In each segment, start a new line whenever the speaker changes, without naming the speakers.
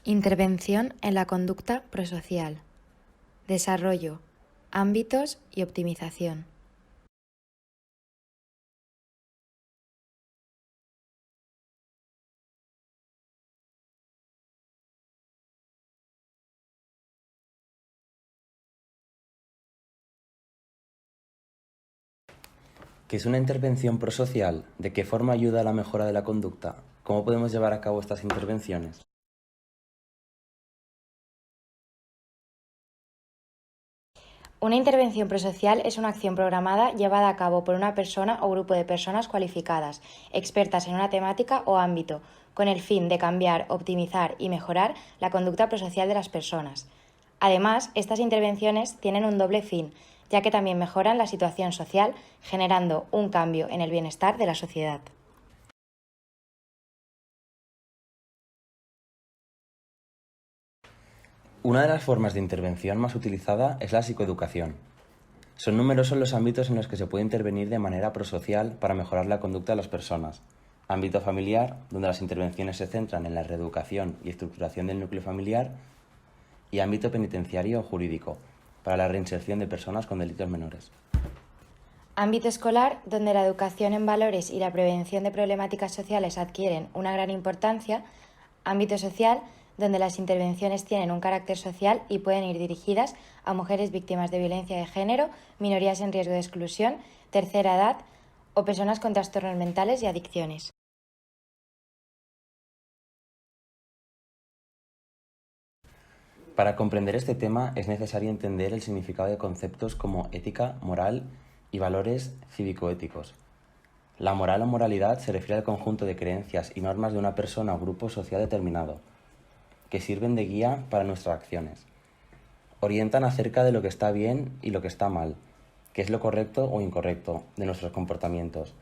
Intervención en la conducta prosocial. Desarrollo, ámbitos y optimización.
¿Qué es una intervención prosocial? ¿De qué forma ayuda a la mejora de la conducta? ¿Cómo podemos llevar a cabo estas intervenciones?
Una intervención prosocial es una acción programada llevada a cabo por una persona o grupo de personas cualificadas, expertas en una temática o ámbito, con el fin de cambiar, optimizar y mejorar la conducta prosocial de las personas. Además, estas intervenciones tienen un doble fin, ya que también mejoran la situación social, generando un cambio en el bienestar de la sociedad.
Una de las formas de intervención más utilizada es la psicoeducación. Son numerosos los ámbitos en los que se puede intervenir de manera prosocial para mejorar la conducta de las personas. Ámbito familiar, donde las intervenciones se centran en la reeducación y estructuración del núcleo familiar, y ámbito penitenciario o jurídico, para la reinserción de personas con delitos menores.
Ámbito escolar, donde la educación en valores y la prevención de problemáticas sociales adquieren una gran importancia. Ámbito social, donde las intervenciones tienen un carácter social y pueden ir dirigidas a mujeres víctimas de violencia de género, minorías en riesgo de exclusión, tercera edad o personas con trastornos mentales y adicciones.
Para comprender este tema es necesario entender el significado de conceptos como ética, moral y valores cívico-éticos. La moral o moralidad se refiere al conjunto de creencias y normas de una persona o grupo social determinado, que sirven de guía para nuestras acciones. Orientan acerca de lo que está bien y lo que está mal, que es lo correcto o incorrecto de nuestros comportamientos.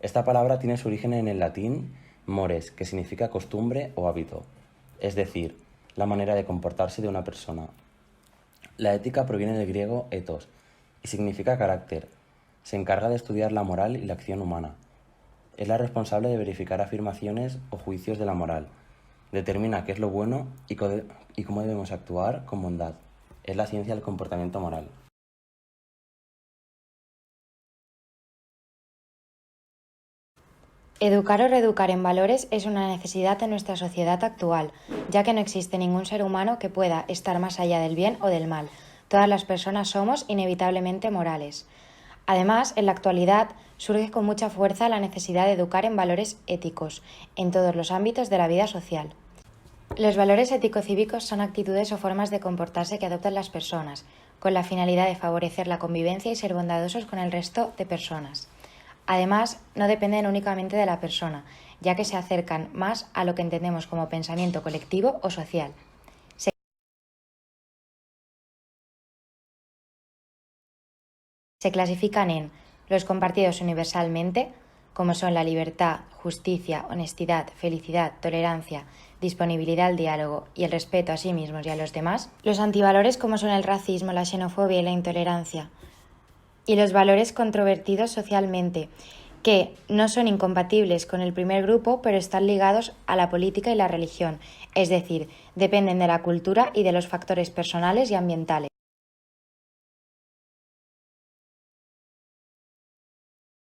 Esta palabra tiene su origen en el latín mores, que significa costumbre o hábito, es decir, la manera de comportarse de una persona. La ética proviene del griego ethos y significa carácter. Se encarga de estudiar la moral y la acción humana. Es la responsable de verificar afirmaciones o juicios de la moral. Determina qué es lo bueno y cómo debemos actuar con bondad. Es la ciencia del comportamiento moral.
Educar o reeducar en valores es una necesidad en nuestra sociedad actual, ya que no existe ningún ser humano que pueda estar más allá del bien o del mal. Todas las personas somos inevitablemente morales. Además, en la actualidad surge con mucha fuerza la necesidad de educar en valores éticos, en todos los ámbitos de la vida social. Los valores ético-cívicos son actitudes o formas de comportarse que adoptan las personas, con la finalidad de favorecer la convivencia y ser bondadosos con el resto de personas. Además, no dependen únicamente de la persona, ya que se acercan más a lo que entendemos como pensamiento colectivo o social. Se clasifican en los compartidos universalmente, como son la libertad, justicia, honestidad, felicidad, tolerancia, disponibilidad al diálogo y el respeto a sí mismos y a los demás; los antivalores, como son el racismo, la xenofobia y la intolerancia; y los valores controvertidos socialmente, que no son incompatibles con el primer grupo, pero están ligados a la política y la religión, es decir, dependen de la cultura y de los factores personales y ambientales.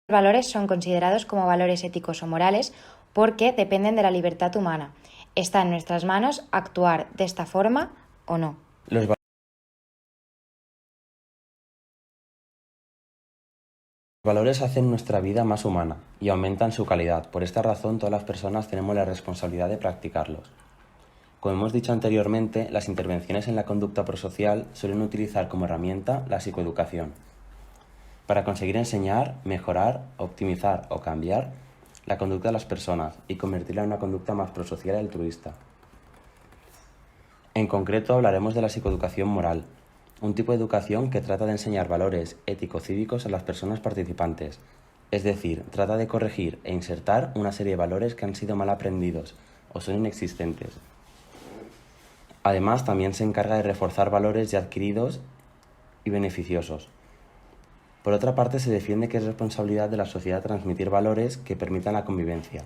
Los valores son considerados como valores éticos o morales porque dependen de la libertad humana. Está en nuestras manos actuar de esta forma o no.
Los valores hacen nuestra vida más humana y aumentan su calidad. Por esta razón, todas las personas tenemos la responsabilidad de practicarlos. Como hemos dicho anteriormente, las intervenciones en la conducta prosocial suelen utilizar como herramienta la psicoeducación, para conseguir enseñar, mejorar, optimizar o cambiar la conducta de las personas y convertirla en una conducta más prosocial y altruista. En concreto, hablaremos de la psicoeducación moral, un tipo de educación que trata de enseñar valores ético-cívicos a las personas participantes, es decir, trata de corregir e insertar una serie de valores que han sido mal aprendidos o son inexistentes. Además, también se encarga de reforzar valores ya adquiridos y beneficiosos. Por otra parte, se defiende que es responsabilidad de la sociedad transmitir valores que permitan la convivencia.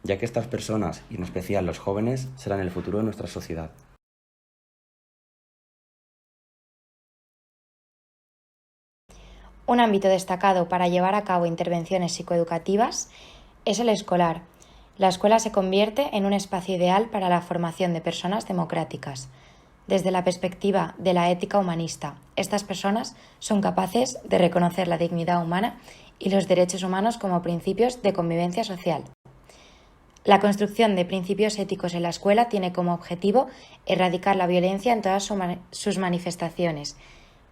ya que estas personas, y en especial los jóvenes, serán el futuro de nuestra sociedad.
Un ámbito destacado para llevar a cabo intervenciones psicoeducativas es el escolar. La escuela se convierte en un espacio ideal para la formación de personas democráticas. Desde la perspectiva de la ética humanista, estas personas son capaces de reconocer la dignidad humana y los derechos humanos como principios de convivencia social. La construcción de principios éticos en la escuela tiene como objetivo erradicar la violencia en todas sus manifestaciones,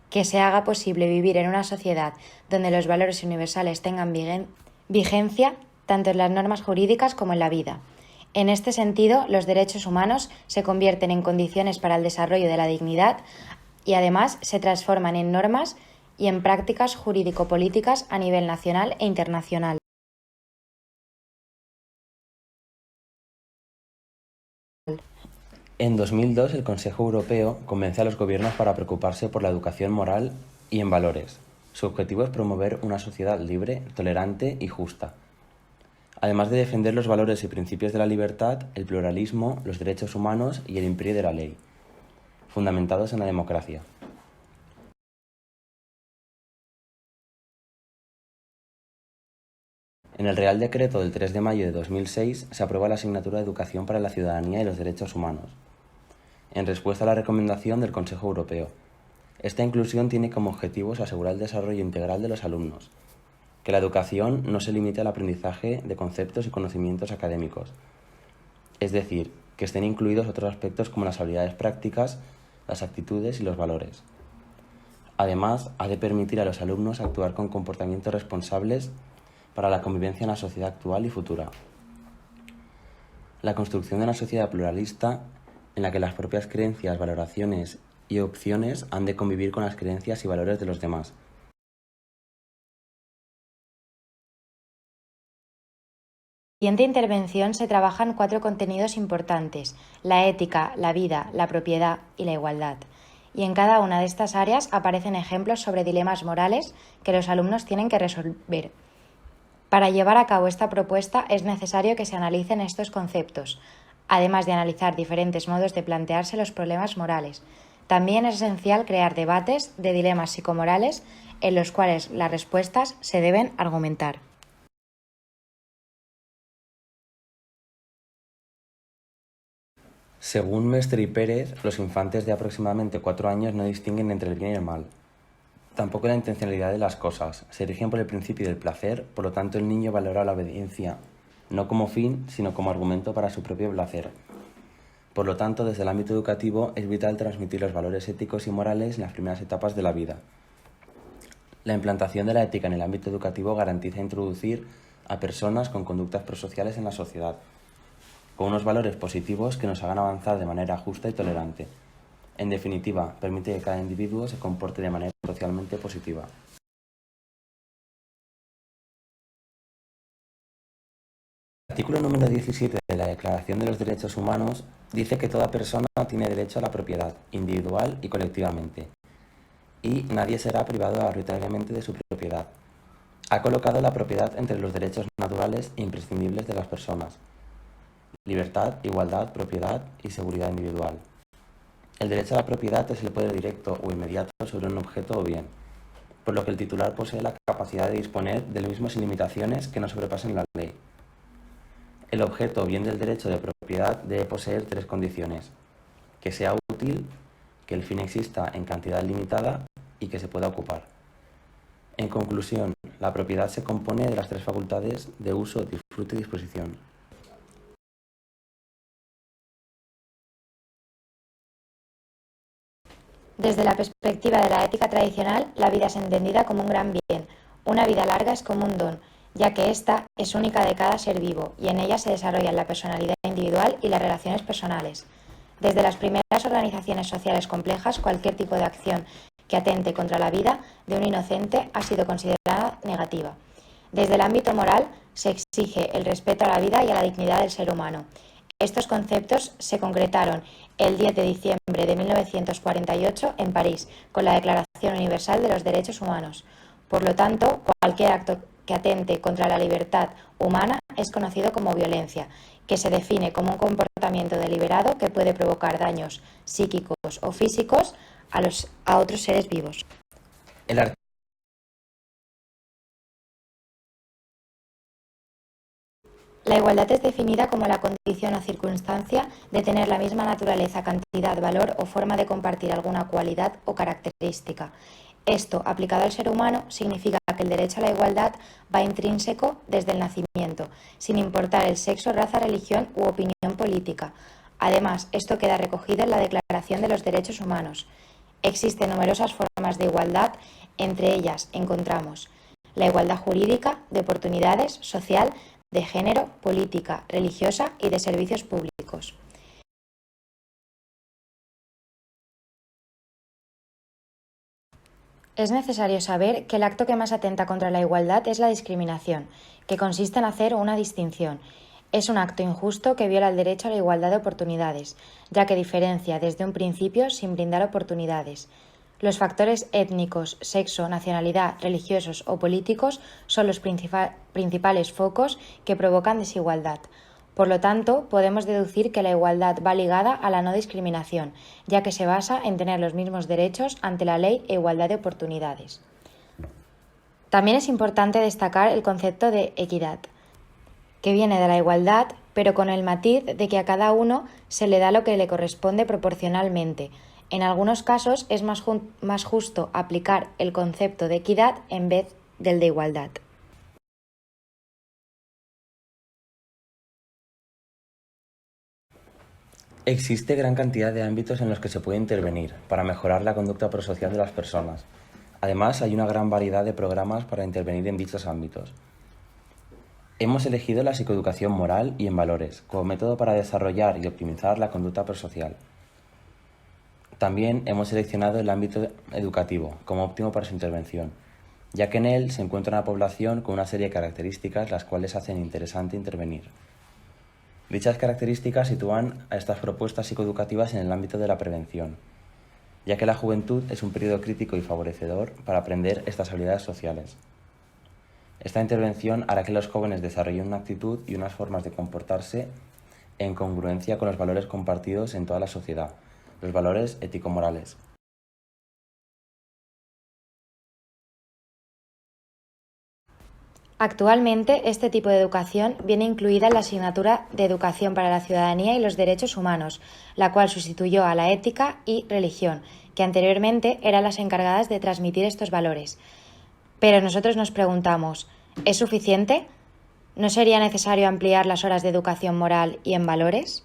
que se haga posible vivir en una sociedad donde los valores universales tengan vigencia tanto en las normas jurídicas como en la vida. En este sentido, los derechos humanos se convierten en condiciones para el desarrollo de la dignidad y además se transforman en normas y en prácticas jurídico-políticas a nivel nacional e internacional.
En 2002, el Consejo Europeo convence a los gobiernos para preocuparse por la educación moral y en valores. Su objetivo es promover una sociedad libre, tolerante y justa, además de defender los valores y principios de la libertad, el pluralismo, los derechos humanos y el imperio de la ley, fundamentados en la democracia. En el Real Decreto del 3 de mayo de 2006 se aprueba la asignatura de Educación para la Ciudadanía y los Derechos Humanos, en respuesta a la recomendación del Consejo Europeo. Esta inclusión tiene como objetivos asegurar el desarrollo integral de los alumnos, que la educación no se limite al aprendizaje de conceptos y conocimientos académicos, es decir, que estén incluidos otros aspectos como las habilidades prácticas, las actitudes y los valores. Además, ha de permitir a los alumnos actuar con comportamientos responsables para la convivencia en la sociedad actual y futura. La construcción de una sociedad pluralista en la que las propias creencias, valoraciones y opciones han de convivir con las creencias y valores de los demás.
En la siguiente intervención se trabajan 4 contenidos importantes: la ética, la vida, la propiedad y la igualdad. Y en cada una de estas áreas aparecen ejemplos sobre dilemas morales que los alumnos tienen que resolver. Para llevar a cabo esta propuesta es necesario que se analicen estos conceptos, además de analizar diferentes modos de plantearse los problemas morales. También es esencial crear debates de dilemas psicomorales en los cuales las respuestas se deben argumentar.
Según Mestre y Pérez, los infantes de aproximadamente 4 años no distinguen entre el bien y el mal. Tampoco la intencionalidad de las cosas. Se rigen por el principio del placer, por lo tanto el niño valora la obediencia, no como fin, sino como argumento para su propio placer. Por lo tanto, desde el ámbito educativo es vital transmitir los valores éticos y morales en las primeras etapas de la vida. La implantación de la ética en el ámbito educativo garantiza introducir a personas con conductas prosociales en la sociedad, con unos valores positivos que nos hagan avanzar de manera justa y tolerante. En definitiva, permite que cada individuo se comporte de manera socialmente positiva. El artículo número 17 de la Declaración de los Derechos Humanos dice que toda persona tiene derecho a la propiedad, individual y colectivamente, y nadie será privado arbitrariamente de su propiedad. Ha colocado la propiedad entre los derechos naturales e imprescindibles de las personas: libertad, igualdad, propiedad y seguridad individual. El derecho a la propiedad es el poder directo o inmediato sobre un objeto o bien, por lo que el titular posee la capacidad de disponer del mismo sin limitaciones que no sobrepasen la ley. El objeto o bien del derecho de propiedad debe poseer 3 condiciones: que sea útil, que el fin exista en cantidad limitada y que se pueda ocupar. En conclusión, la propiedad se compone de las 3 facultades de uso, disfrute y disposición.
Desde la perspectiva de la ética tradicional, la vida es entendida como un gran bien. Una vida larga es como un don, ya que ésta es única de cada ser vivo y en ella se desarrollan la personalidad individual y las relaciones personales. Desde las primeras organizaciones sociales complejas, cualquier tipo de acción que atente contra la vida de un inocente ha sido considerada negativa. Desde el ámbito moral, se exige el respeto a la vida y a la dignidad del ser humano. Estos conceptos se concretaron el 10 de diciembre de 1948 en París, con la Declaración Universal de los Derechos Humanos. Por lo tanto, cualquier acto que atente contra la libertad humana es conocido como violencia, que se define como un comportamiento deliberado que puede provocar daños psíquicos o físicos a otros seres vivos. La igualdad es definida como la condición o circunstancia de tener la misma naturaleza, cantidad, valor o forma de compartir alguna cualidad o característica. Esto, aplicado al ser humano, significa que el derecho a la igualdad va intrínseco desde el nacimiento, sin importar el sexo, raza, religión u opinión política. Además, esto queda recogido en la Declaración de los Derechos Humanos. Existen numerosas formas de igualdad, entre ellas encontramos la igualdad jurídica, de oportunidades, social, de género, política, religiosa y de servicios públicos. Es necesario saber que el acto que más atenta contra la igualdad es la discriminación, que consiste en hacer una distinción. Es un acto injusto que viola el derecho a la igualdad de oportunidades, ya que diferencia desde un principio sin brindar oportunidades. Los factores étnicos, sexo, nacionalidad, religiosos o políticos son los principales focos que provocan desigualdad. Por lo tanto, podemos deducir que la igualdad va ligada a la no discriminación, ya que se basa en tener los mismos derechos ante la ley e igualdad de oportunidades. También es importante destacar el concepto de equidad, que viene de la igualdad, pero con el matiz de que a cada uno se le da lo que le corresponde proporcionalmente. En algunos casos es más justo aplicar el concepto de equidad en vez del de igualdad.
Existe gran cantidad de ámbitos en los que se puede intervenir para mejorar la conducta prosocial de las personas. Además, hay una gran variedad de programas para intervenir en dichos ámbitos. Hemos elegido la psicoeducación moral y en valores como método para desarrollar y optimizar la conducta prosocial. También hemos seleccionado el ámbito educativo como óptimo para su intervención, ya que en él se encuentra una población con una serie de características las cuales hacen interesante intervenir. Dichas características sitúan a estas propuestas psicoeducativas en el ámbito de la prevención, ya que la juventud es un periodo crítico y favorecedor para aprender estas habilidades sociales. Esta intervención hará que los jóvenes desarrollen una actitud y unas formas de comportarse en congruencia con los valores compartidos en toda la sociedad, los valores ético-morales.
Actualmente, este tipo de educación viene incluida en la asignatura de Educación para la Ciudadanía y los Derechos Humanos, la cual sustituyó a la ética y religión, que anteriormente eran las encargadas de transmitir estos valores. Pero nosotros nos preguntamos, ¿es suficiente? ¿No sería necesario ampliar las horas de educación moral y en valores?